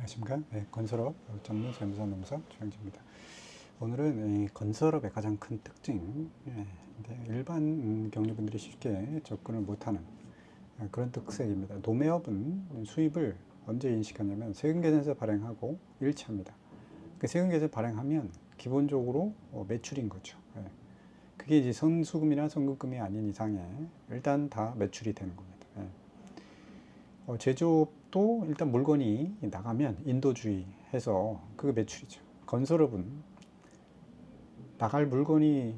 안녕하십니까? 네, 건설업 전문 세무사 농사 조영진입니다. 오늘은 이 건설업의 가장 큰 특징, 일반 경리분들이 쉽게 접근을 못하는 그런 특색입니다. 도매업은 수입을 언제 인식하냐면 세금계산서 발행하고 일치합니다. 그 세금계산 발행하면 기본적으로 매출인 거죠. 그게 이제 선수금이나 선급금이 아닌 이상에 일단 다 매출이 되는 겁니다. 제조업도 일단 물건이 나가면 인도주의해서 그게 매출이죠. 건설업은 나갈 물건이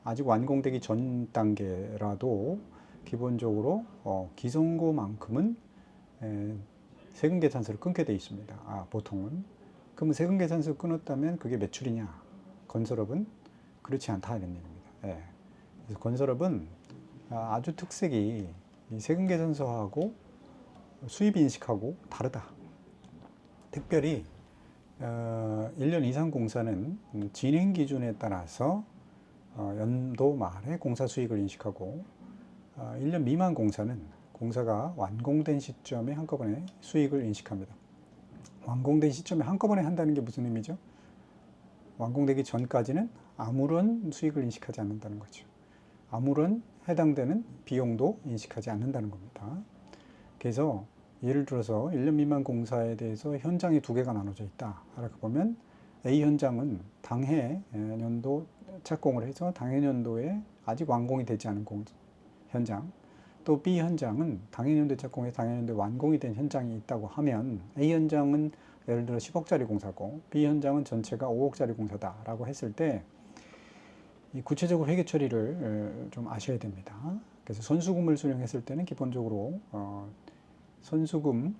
아직 완공되기 전 단계라도 기본적으로 기성고만큼은 세금계산서를 끊게 돼 있습니다. 보통은. 그러면 세금계산서를 끊었다면 그게 매출이냐? 건설업은 그렇지 않다 이런 얘기입니다. 그래서 건설업은 아주 특색이 이 세금계산서하고 수입 인식하고 다르다. 특별히 1년 이상 공사는 진행 기준에 따라서 연도 말에 공사 수익을 인식하고 1년 미만 공사는 공사가 완공된 시점에 한꺼번에 수익을 인식합니다. 완공된 시점에 한꺼번에 한다는 게 무슨 의미죠? 완공되기 전까지는 아무런 수익을 인식하지 않는다는 거죠. 아무런 해당되는 비용도 인식하지 않는다는 겁니다. 그래서 예를 들어서 1년 미만 공사에 대해서 현장이 두 개가 나눠져 있다. 이렇게 보면 A 현장은 당해 연도 착공을 해서 당해 연도에 아직 완공이 되지 않은 현장, 또 B 현장은 당해 연도에 착공해서 당해 연도에 완공이 된 현장이 있다고 하면 A 현장은 예를 들어 10억짜리 공사고 B 현장은 전체가 5억짜리 공사다라고 했을 때 이 구체적으로 회계 처리를 좀 아셔야 됩니다. 그래서 선수금을 수령했을 때는 기본적으로 선수금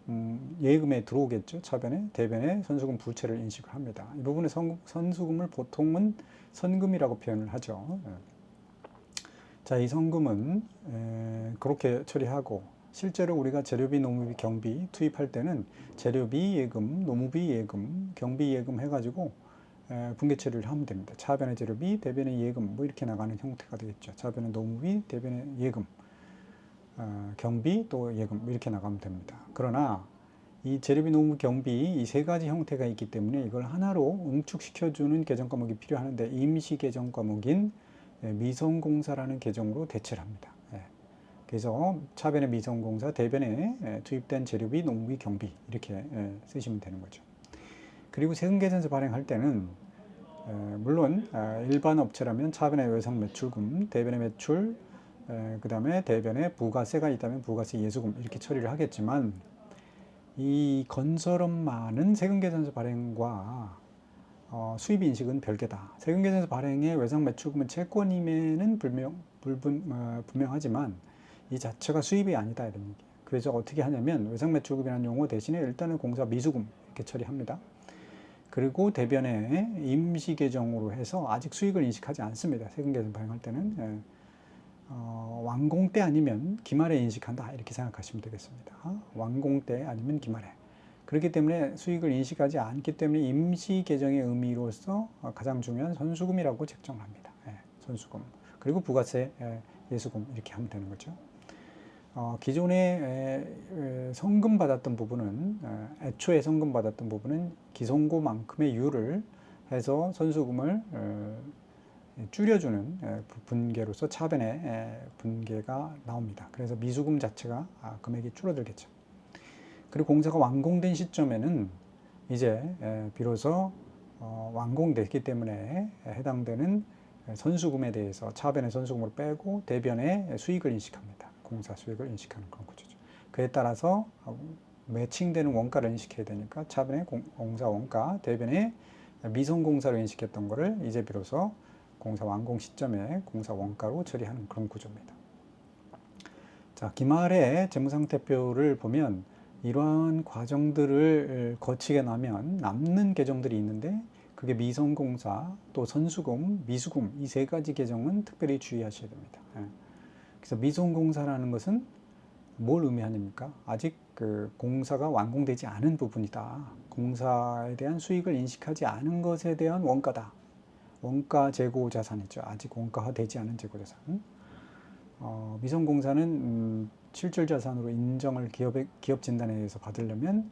예금에 들어오겠죠. 차변에 대변에 선수금 부채를 인식을 합니다. 이 부분에 선수금을 보통은 선금이라고 표현을 하죠. 자, 이 선금은 그렇게 처리하고 실제로 우리가 재료비, 노무비, 경비 투입할 때는 재료비 예금, 노무비 예금, 경비 예금 해가지고 분계 처리를 하면 됩니다. 차변의 재료비, 대변의 예금 뭐 이렇게 나가는 형태가 되겠죠. 차변의 노무비, 대변의 예금, 경비 또 예금 이렇게 나가면 됩니다. 그러나 이 재료비, 노무, 경비 이 세 가지 형태가 있기 때문에 이걸 하나로 응축시켜주는 계정 과목이 필요하는데 임시 계정 과목인 미성공사라는 계정으로 대체를 합니다. 그래서 차변의 미성공사, 대변에 투입된 재료비, 노무비, 경비 이렇게 쓰시면 되는 거죠. 그리고 세금계산서 발행할 때는 물론 일반 업체라면 차변의 외상 매출금, 대변의 매출, 그 다음에 대변에 부가세가 있다면 부가세 예수금 이렇게 처리를 하겠지만 이 건설업만은 세금계산서 발행과 수입 인식은 별개다. 세금계산서 발행의 외상 매출금은 채권임에는 분명하지만 이 자체가 수입이 아니다 이런 얘기예요. 그래서 어떻게 하냐면 외상 매출금이라는 용어 대신에 일단은 공사 미수금 이렇게 처리합니다. 그리고 대변에 임시 계정으로 해서 아직 수익을 인식하지 않습니다. 세금계산 발행할 때는 완공 때 아니면 기말에 인식한다 이렇게 생각하시면 되겠습니다. 완공 때 아니면 기말에. 그렇기 때문에 수익을 인식하지 않기 때문에 임시 계정의 의미로서 가장 중요한 선수금이라고 책정합니다. 선수금. 그리고 부가세, 예수금 이렇게 하면 되는 거죠. 기존에 성금 받았던 부분은 애초에 성금 받았던 부분은 기성고만큼의 이유를 해서 선수금을 줄여주는 분계로서 차변에 분계가 나옵니다. 그래서 미수금 자체가 금액이 줄어들겠죠. 그리고 공사가 완공된 시점에는 이제 비로소 완공됐기 때문에 해당되는 선수금에 대해서 차변의 선수금을 빼고 대변의 수익을 인식합니다. 공사 수익을 인식하는 그런 구조죠. 그에 따라서 매칭되는 원가를 인식해야 되니까 차변의 공사 원가, 대변의 미성공사로 인식했던 거를 이제 비로소 공사 완공 시점에 공사 원가로 처리하는 그런 구조입니다. 자, 기말의 재무상태표를 보면 이러한 과정들을 거치게 나면 남는 계정들이 있는데 그게 미성공사, 또 선수금, 미수금 이 세 가지 계정은 특별히 주의하셔야 됩니다. 그래서 미성공사라는 것은 뭘 의미하냐니까 아직 그 공사가 완공되지 않은 부분이다. 공사에 대한 수익을 인식하지 않은 것에 대한 원가다. 원가 재고 자산이죠. 아직 원가화되지 않은 재고 자산. 미성공사는 실질 자산으로 인정을 기업 진단에 의해서 받으려면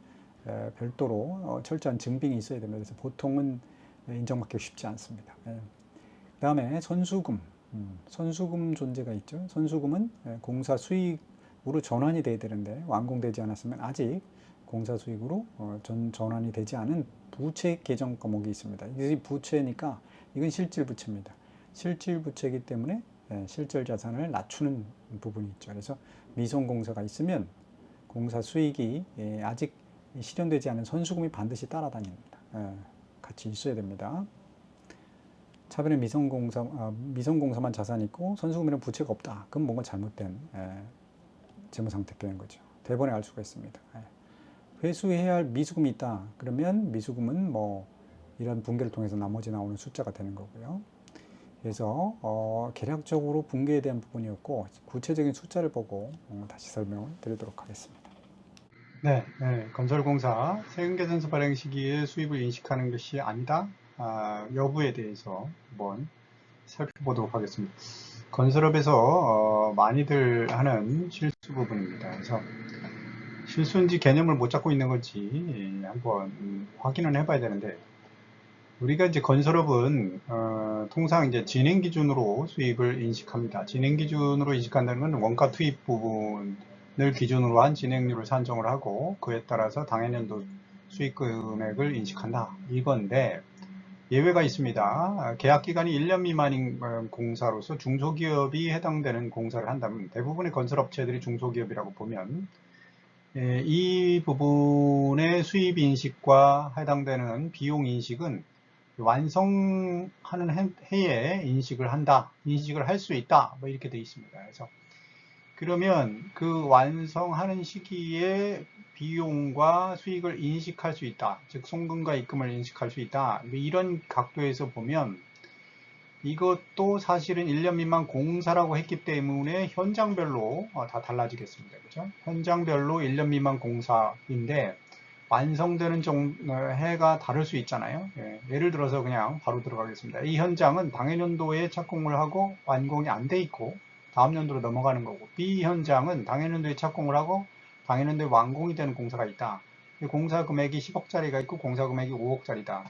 별도로 철저한 증빙이 있어야 됩니다. 그래서 보통은 인정받기 쉽지 않습니다. 그다음에 선수금, 선수금 존재가 있죠. 선수금은 공사 수익으로 전환이 돼야 되는데 완공되지 않았으면 아직 공사 수익으로 전환이 되지 않은 부채 계정 과목이 있습니다. 이 부채니까 이건 실질 부채입니다. 실질 부채이기 때문에 실질 자산을 낮추는 부분이 있죠. 그래서 미성공사가 있으면 공사 수익이 아직 실현되지 않은 선수금이 반드시 따라다닙니다. 같이 있어야 됩니다. 차변에 미성공사만 자산이 있고 선수금에는 부채가 없다. 그럼 뭔가 잘못된 재무상태표인 거죠. 대번에 알 수가 있습니다. 회수해야 할 미수금이 있다. 그러면 미수금은 뭐 이런 분계를 통해서 나머지 나오는 숫자가 되는 거고요. 그래서 개략적으로 분계에 대한 부분이었고 구체적인 숫자를 보고 다시 설명을 드리도록 하겠습니다. 네, 건설공사 세금계산서 발행 시기에 수입을 인식하는 것이 아니다 여부에 대해서 한번 살펴보도록 하겠습니다. 건설업에서 많이들 하는 실수 부분입니다. 그래서 실수인지 개념을 못 잡고 있는 건지 한번 확인을 해봐야 되는데, 우리가 이제 건설업은 통상 이제 진행 기준으로 수입을 인식합니다. 진행 기준으로 인식한다는 건 원가 투입 부분을 기준으로 한 진행률을 산정을 하고 그에 따라서 당해년도 수익 금액을 인식한다 이건데, 예외가 있습니다. 계약 기간이 1년 미만인 공사로서 중소기업이 해당되는 공사를 한다면, 대부분의 건설업체들이 중소기업이라고 보면 이 부분의 수입 인식과 해당되는 비용 인식은 완성하는 해에 인식을 한다, 인식을 할 수 있다, 뭐 이렇게 되어 있습니다. 그래서 그러면 그 완성하는 시기에 비용과 수익을 인식할 수 있다, 즉 송금과 입금을 인식할 수 있다, 이런 각도에서 보면 이것도 사실은 1년 미만 공사라고 했기 때문에 현장별로 다 달라지겠습니다. 그죠? 현장별로 1년 미만 공사인데 완성되는 해가 다를 수 있잖아요. 예를 들어서 그냥 바로 들어가겠습니다. 이 현장은 당해년도에 착공을 하고 완공이 안 돼 있고 다음 연도로 넘어가는 거고, B 현장은 당해년도에 착공을 하고 당해년도에 완공이 되는 공사가 있다. 공사 금액이 10억짜리가 있고 공사 금액이 5억짜리다.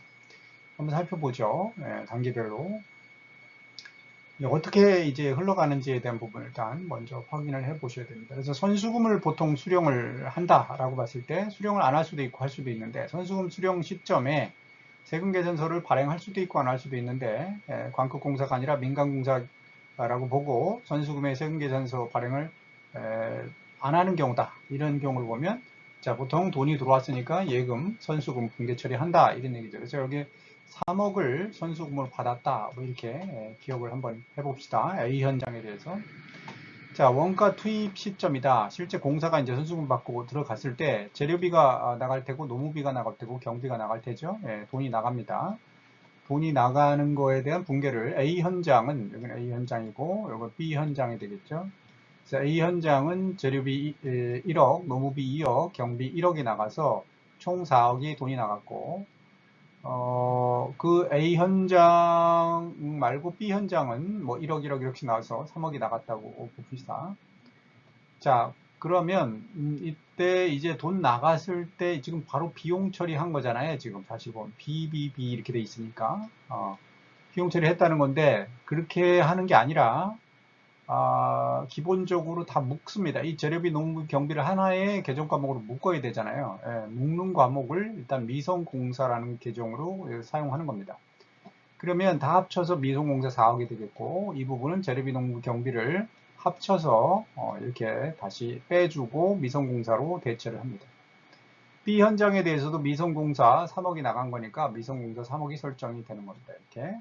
한번 살펴보죠. 단계별로. 어떻게 이제 흘러가는지에 대한 부분을 일단 먼저 확인을 해 보셔야 됩니다. 그래서 선수금을 보통 수령을 한다라고 봤을 때 수령을 안 할 수도 있고 할 수도 있는데, 선수금 수령 시점에 세금계산서를 발행할 수도 있고 안 할 수도 있는데, 광급공사가 아니라 민간공사라고 보고 선수금의 세금계산서 발행을 안 하는 경우다, 이런 경우를 보면, 자, 보통 돈이 들어왔으니까 예금, 선수금 분계 처리한다, 이런 얘기죠. 그래서 여기 3억을 선수금으로 받았다, 뭐 이렇게 기억을 한번 해봅시다. A 현장에 대해서. 자, 원가 투입 시점이다. 실제 공사가 이제 선수금 받고 들어갔을 때 재료비가 나갈 테고 노무비가 나갈 테고 경비가 나갈 테죠. 돈이 나갑니다. 돈이 나가는 거에 대한 분계를 A 현장은, 여기는 A 현장이고 여기 B 현장이 되겠죠. 그래서 A 현장은 재료비 1억, 노무비 2억, 경비 1억이 나가서 총 4억이 돈이 나갔고, 그 A 현장 말고 B 현장은 뭐 1억, 1억 이렇게 나와서 3억이 나갔다고 봅시다. 자, 그러면 이때 이제 돈 나갔을 때 지금 바로 비용 처리한 거잖아요. 지금 다시 보면 BBB 이렇게 돼 있으니까 비용 처리했다는 건데, 그렇게 하는 게 아니라 기본적으로 다 묶습니다. 이 재료비, 농무, 경비를 하나의 계정 과목으로 묶어야 되잖아요. 묶는 과목을 일단 미성공사라는 계정으로 사용하는 겁니다. 그러면 다 합쳐서 미성공사 4억이 되겠고, 이 부분은 재료비, 농무, 경비를 합쳐서 이렇게 다시 빼주고 미성공사로 대체를 합니다. B 현장에 대해서도 미성공사 3억이 나간 거니까 미성공사 3억이 설정이 되는 겁니다. 이렇게.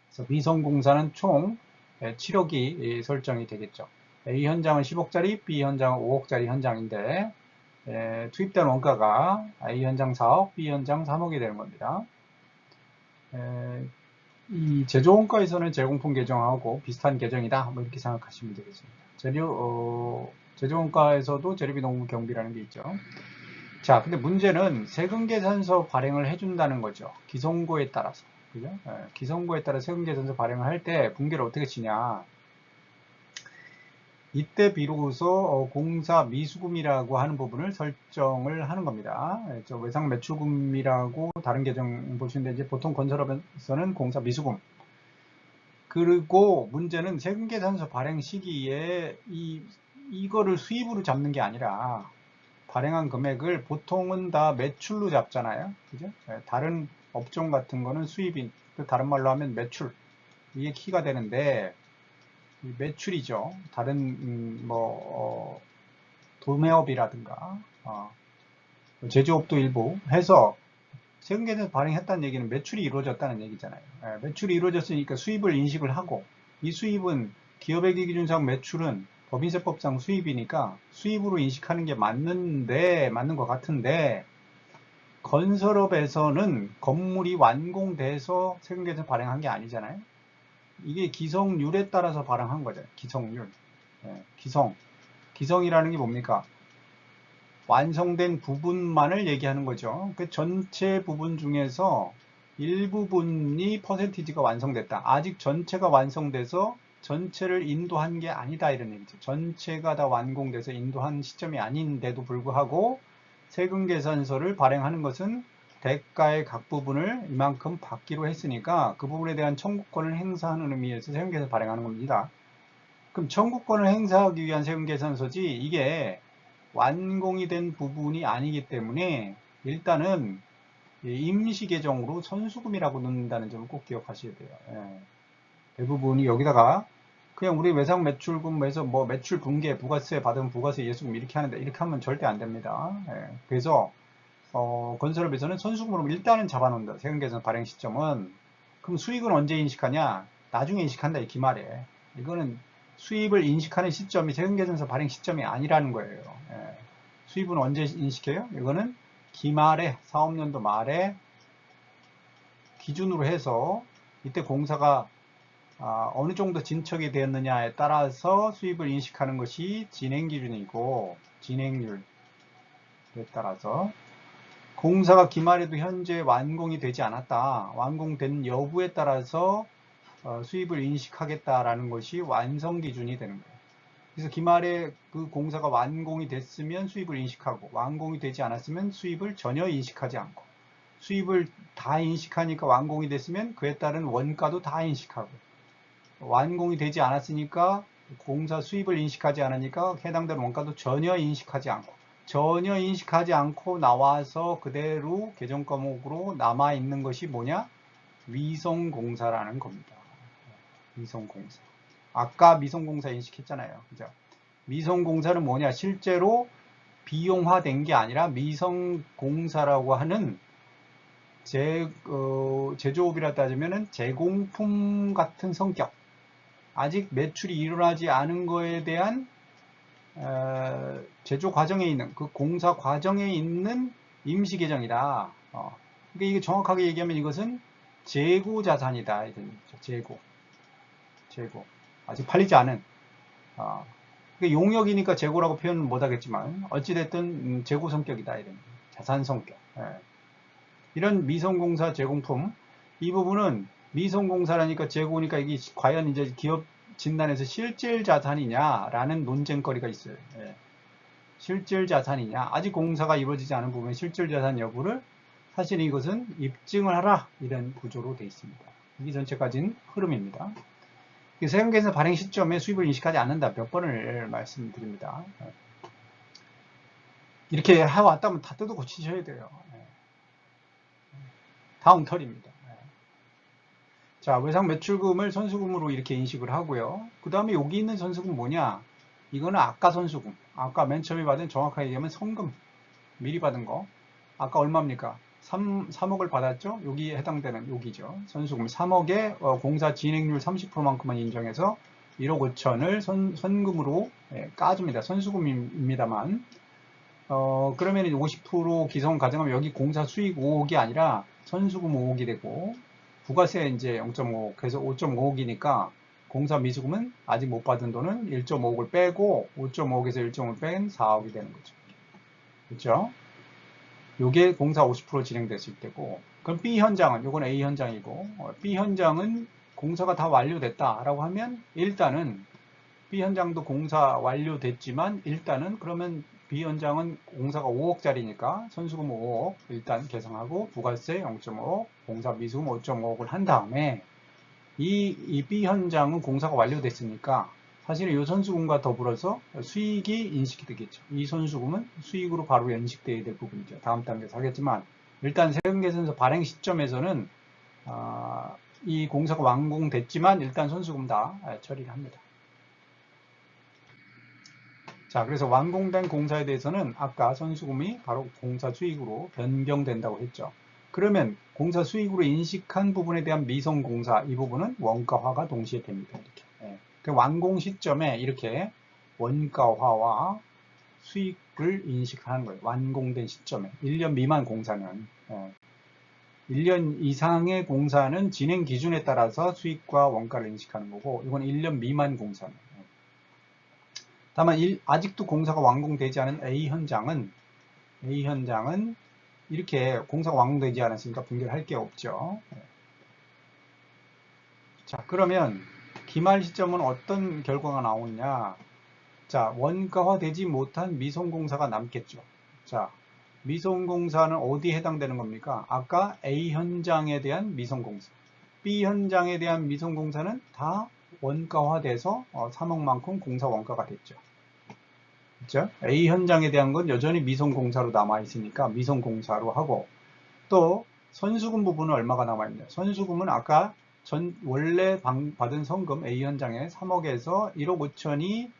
그래서 미성공사는 총 7억이 설정이 되겠죠. A 현장은 10억짜리, B 현장은 5억짜리 현장인데 투입된 원가가 A 현장 4억, B 현장 3억이 되는 겁니다. 이 제조원가에서는 제공품 계정하고 비슷한 계정이다, 뭐 이렇게 생각하시면 되겠습니다. 제조원가에서도 재료비, 농무, 경비라는 게 있죠. 자, 근데 문제는 세금계산서 발행을 해준다는 거죠. 기성고에 따라서. 그죠? 기성고에 따라 세금계산서 발행을 할 때 분계를 어떻게 치냐. 이때 비로소 공사 미수금이라고 하는 부분을 설정을 하는 겁니다. 외상 매출금이라고 다른 계정 보시는데 이제 보통 건설업에서는 공사 미수금. 그리고 문제는 세금계산서 발행 시기에 이거를 수입으로 잡는 게 아니라 발행한 금액을 보통은 다 매출로 잡잖아요. 그죠? 다른 업종 같은 거는 수입인, 다른 말로 하면 매출. 이게 키가 되는데, 매출이죠. 다른, 도매업이라든가, 제조업도 일부 해서 세금계산서 발행했다는 얘기는 매출이 이루어졌다는 얘기잖아요. 매출이 이루어졌으니까 수입을 인식을 하고, 이 수입은 기업회계 기준상 매출은 법인세법상 수입이니까 수입으로 인식하는 게 맞는 것 같은데, 건설업에서는 건물이 완공돼서 세금계산서 발행한 게 아니잖아요. 이게 기성률에 따라서 발행한 거죠. 기성률. 기성이라는 게 뭡니까? 완성된 부분만을 얘기하는 거죠. 그 전체 부분 중에서 일부분이 퍼센티지가 완성됐다. 아직 전체가 완성돼서 전체를 인도한 게 아니다 이런 얘기죠. 전체가 다 완공돼서 인도한 시점이 아닌데도 불구하고 세금계산서를 발행하는 것은 대가의 각 부분을 이만큼 받기로 했으니까 그 부분에 대한 청구권을 행사하는 의미에서 세금계산서 발행하는 겁니다. 그럼 청구권을 행사하기 위한 세금계산서지 이게 완공이 된 부분이 아니기 때문에 일단은 임시계정으로 선수금이라고 넣는다는 점을 꼭 기억하셔야 돼요. 대부분이 여기다가 그냥 우리 외상 매출금에서 뭐 매출 분계, 부가세 받은 부가세 예수금 이렇게 하는데 이렇게 하면 절대 안 됩니다. 그래서 건설업에서는 선수금으로 일단은 잡아놓는다. 세금계산 발행 시점은. 그럼 수익은 언제 인식하냐? 나중에 인식한다 이 기말에. 이거는 수입을 인식하는 시점이 세금계산서 발행 시점이 아니라는 거예요. 수입은 언제 인식해요? 이거는 기말에, 사업년도 말에 기준으로 해서 이때 공사가 어느 정도 진척이 되었느냐에 따라서 수입을 인식하는 것이 진행기준이고, 진행률에 따라서 공사가 기말에도 현재 완공이 되지 않았다. 완공된 여부에 따라서 수입을 인식하겠다라는 것이 완성기준이 되는 거예요. 그래서 기말에 그 공사가 완공이 됐으면 수입을 인식하고, 완공이 되지 않았으면 수입을 전혀 인식하지 않고, 수입을 다 인식하니까 완공이 됐으면 그에 따른 원가도 다 인식하고, 완공이 되지 않았으니까 공사 수입을 인식하지 않으니까 해당되는 원가도 전혀 인식하지 않고 나와서 그대로 계정 과목으로 남아있는 것이 뭐냐? 위성공사라는 겁니다. 위성공사. 아까 미성공사 인식했잖아요. 그죠? 미성공사는 뭐냐? 실제로 비용화된 게 아니라 미성공사라고 하는 제조업이라 따지면 제공품 같은 성격. 아직 매출이 일어나지 않은 거에 대한 제조 과정에 있는 그 공사 과정에 있는 임시 계정이다. 그러니까 이게 정확하게 얘기하면 이것은 재고 자산이다. 재고 아직 팔리지 않은. 그러니까 용역이니까 재고라고 표현은 못하겠지만 어찌됐든 재고 성격이다. 이런 자산 성격. 이런 미성공사 제공품 이 부분은 미성공사라니까 재고니까 이게 과연 이제 기업 진단에서 실질 자산이냐라는 논쟁거리가 있어요. 실질 자산이냐, 아직 공사가 이루어지지 않은 부분의 실질 자산 여부를 사실 이것은 입증을 하라 이런 구조로 되어 있습니다. 이게 전체까지는 흐름입니다. 세금계산 발행 시점에 수입을 인식하지 않는다. 몇 번을 말씀드립니다. 이렇게 해왔다면 다 뜯어 고치셔야 돼요. 다음 털입니다. 자, 외상 매출금을 선수금으로 이렇게 인식을 하고요. 그 다음에 여기 있는 선수금 뭐냐? 이거는 아까 선수금. 아까 맨 처음에 받은 정확하게 얘기하면 성금. 미리 받은 거. 아까 얼마입니까? 3억을 받았죠? 여기에 해당되는 여기죠. 선수금 3억에 공사 진행률 30%만큼만 인정해서 1억 5천을 선금으로 까줍니다. 선수금입니다만. 그러면 50% 기성 가정하면 여기 공사 수익 5억이 아니라 선수금 5억이 되고, 부가세 이제 0.5억, 그래서 5.5억이니까 공사 미수금은 아직 못 받은 돈은 1.5억을 빼고 5.5억에서 1.5을 뺀 4억이 되는 거죠. 그렇죠? 요게 공사 50% 진행됐을 때고, 그럼 B 현장은, 요건 A 현장이고, B 현장은 공사가 다 완료됐다라고 하면 일단은 B 현장도 공사 완료됐지만 일단은 그러면 B 현장은 공사가 5억짜리니까 선수금 5억 일단 계산하고 부가세 0.5억, 공사 미수금 5.5억을 한 다음에 이 B 현장은 공사가 완료됐으니까 사실은 이 선수금과 더불어서 수익이 인식이 되겠죠. 이 선수금은 수익으로 바로 인식되어야 될 부분이죠. 다음 단계에서 하겠지만 일단 세금계산서 발행 시점에서는 이 공사가 완공됐지만 일단 선수금 다 처리를 합니다. 자, 그래서 완공된 공사에 대해서는 아까 선수금이 바로 공사 수익으로 변경된다고 했죠. 그러면 공사 수익으로 인식한 부분에 대한 미성 공사 이 부분은 원가화가 동시에 됩니다. 이렇게. 그 완공 시점에 이렇게 원가화와 수익을 인식하는 거예요. 완공된 시점에 1년 미만 공사는 1년 이상의 공사는 진행 기준에 따라서 수익과 원가를 인식하는 거고 이건 1년 미만 공사는 다만 아직도 공사가 완공되지 않은 A 현장은 이렇게 공사가 완공되지 않았으니까 분결할 게 없죠. 자, 그러면 기말 시점은 어떤 결과가 나오느냐? 자, 원가화 되지 못한 미송공사가 남겠죠. 자, 미송공사는 어디에 해당되는 겁니까? 아까 A 현장에 대한 미송공사, B 현장에 대한 미송공사는 다 원가화돼서 3억만큼 공사 원가가 됐죠. 그렇죠? A 현장에 대한 건 여전히 미송공사로 남아있으니까 미송공사로 하고 또 선수금 부분은 얼마가 남아있냐. 선수금은 아까 원래 받은 성금 A 현장에 3억에서 1억 5천이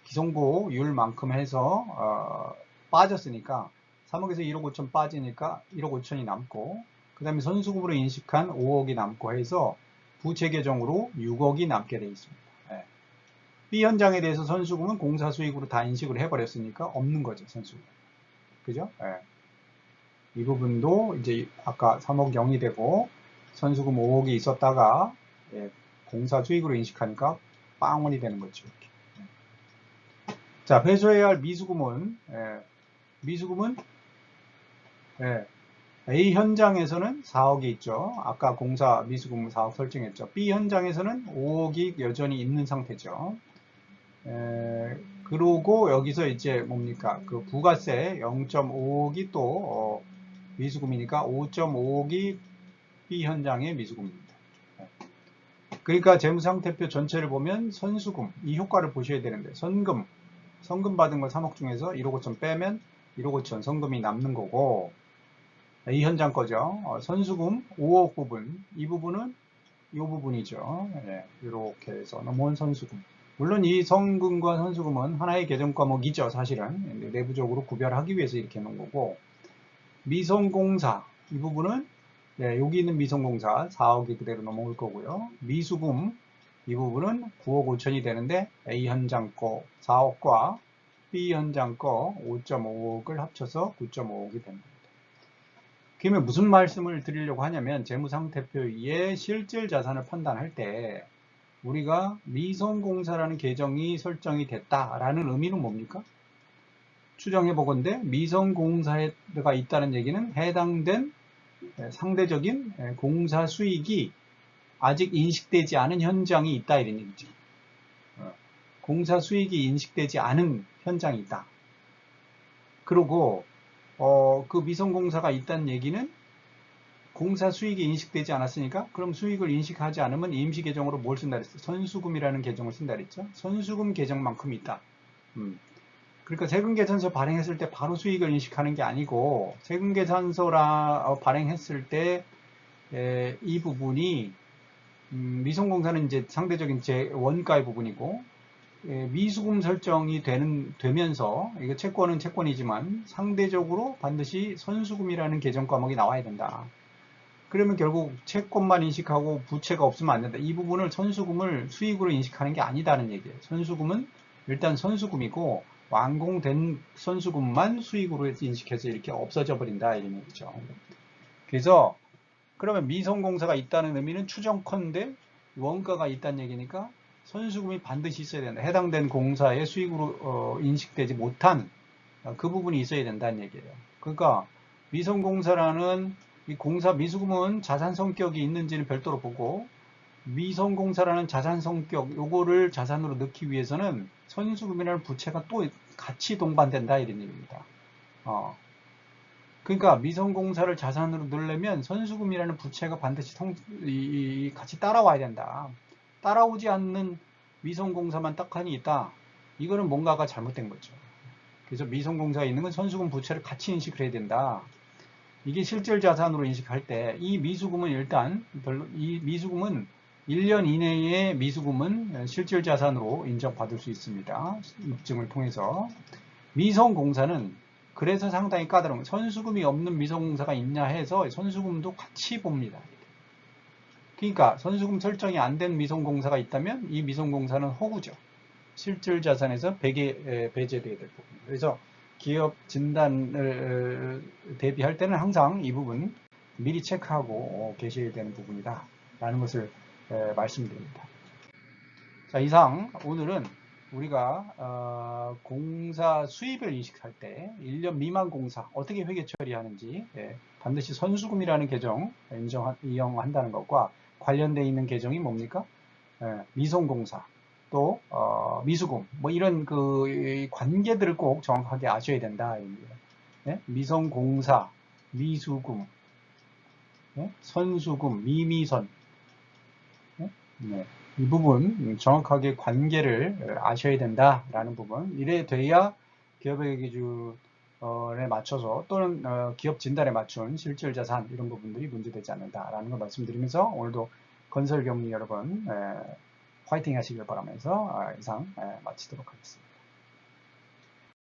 기성고율만큼 해서 빠졌으니까 3억에서 1억 5천 빠지니까 1억 5천이 남고 그 다음에 선수금으로 인식한 5억이 남고 해서 부채 계정으로 6억이 남게 되어 있습니다. B 현장에 대해서 선수금은 공사 수익으로 다 인식을 해버렸으니까 없는 거죠, 선수금. 그죠? 이 부분도 이제 아까 3억 0이 되고 선수금 5억이 있었다가 공사 수익으로 인식하니까 빵원이 되는 거죠. 이렇게. 자, 회수해야 할 미수금은 A 현장에서는 4억이 있죠. 아까 공사 미수금 4억 설정했죠. B 현장에서는 5억이 여전히 있는 상태죠. 그러고 여기서 이제 뭡니까? 그 부가세 0.5억이 또 미수금이니까 5.5억이 B 현장의 미수금입니다. 그러니까 재무상태표 전체를 보면 선수금 이 효과를 보셔야 되는데 선금 받은 거 3억 중에서 1억 5천 빼면 1억 5천 선금이 남는 거고 이 현장 거죠. 선수금 5억 부분 이 부분은 이 부분이죠. 이렇게 해서 넘어온 선수금. 물론 이 성금과 선수금은 하나의 계정 과목이죠. 사실은 내부적으로 구별하기 위해서 이렇게 해놓은 거고 미성공사 이 부분은 여기 있는 미성공사 4억이 그대로 넘어올 거고요. 미수금 이 부분은 9억 5천이 되는데 A 현장 거 4억과 B 현장 거 5.5억을 합쳐서 9.5억이 됩니다. 그러면 무슨 말씀을 드리려고 하냐면 재무상태표의 실질 자산을 판단할 때 우리가 미성공사라는 계정이 설정이 됐다라는 의미는 뭡니까? 추정해 보건대 미성공사가 있다는 얘기는 해당된 상대적인 공사 수익이 아직 인식되지 않은 현장이 있다 이런 얘기죠. 공사 수익이 인식되지 않은 현장이 있다. 그리고 그 미성공사가 있다는 얘기는 공사 수익이 인식되지 않았으니까 그럼 수익을 인식하지 않으면 임시 계정으로 뭘 쓴다 그랬어요? 선수금이라는 계정을 쓴다 그랬죠. 선수금 계정만큼 있다. 그러니까 세금계산서 발행했을 때 바로 수익을 인식하는 게 아니고 세금계산서라 발행했을 때 이 부분이 미성공사는 이제 상대적인 제 원가의 부분이고 미수금 설정이 되면서 이거 채권은 채권이지만 상대적으로 반드시 선수금이라는 계정 과목이 나와야 된다. 그러면 결국 채권만 인식하고 부채가 없으면 안 된다. 이 부분을 선수금을 수익으로 인식하는 게 아니다는 얘기예요. 선수금은 일단 선수금이고 완공된 선수금만 수익으로 인식해서 이렇게 없어져 버린다 이런 얘기죠. 그래서 그러면 미성공사가 있다는 의미는 추정컨대 원가가 있다는 얘기니까 선수금이 반드시 있어야 된다. 해당된 공사의 수익으로 인식되지 못한 그 부분이 있어야 된다는 얘기예요. 그러니까 미성공사라는 이 공사 미수금은 자산 성격이 있는지는 별도로 보고 미성공사라는 자산 성격 요거를 자산으로 넣기 위해서는 선수금이라는 부채가 또 같이 동반된다 이런 얘기입니다. 그러니까 미성공사를 자산으로 넣으려면 선수금이라는 부채가 반드시 같이 따라와야 된다. 따라오지 않는 미성공사만 딱하니 있다. 이거는 뭔가가 잘못된 거죠. 그래서 미성공사가 있는 건 선수금 부채를 같이 인식을 해야 된다. 이게 실질 자산으로 인식할 때 이 미수금은 일단 이 미수금은 1년 이내의 미수금은 실질 자산으로 인정받을 수 있습니다. 입증을 통해서. 미성공사는 그래서 상당히 까다로운 선수금이 없는 미성공사가 있냐 해서 선수금도 같이 봅니다. 그러니까 선수금 설정이 안 된 미성공사가 있다면 이 미성공사는 허구죠. 실질 자산에서 배제돼야 될 부분. 그래서 기업 진단을 대비할 때는 항상 이 부분 미리 체크하고 계셔야 되는 부분이다 라는 것을 말씀드립니다. 자, 이상 오늘은 우리가 공사 수입을 인식할 때 1년 미만 공사 어떻게 회계 처리하는지 반드시 선수금이라는 계정 이용한다는 것과 관련되어 있는 계정이 뭡니까? 미성공사 또 미수금 뭐 이런 그 관계들을 꼭 정확하게 아셔야 된다. 미성공사, 미수금, 선수금, 미미선 이 부분 정확하게 관계를 아셔야 된다라는 부분. 이래 돼야 기업의 기준에 맞춰서 또는 기업 진단에 맞춘 실질 자산 이런 부분들이 문제되지 않는다라는 걸 말씀드리면서 오늘도 건설 경리 여러분 화이팅 하시길 바라면서 이상 마치도록 하겠습니다.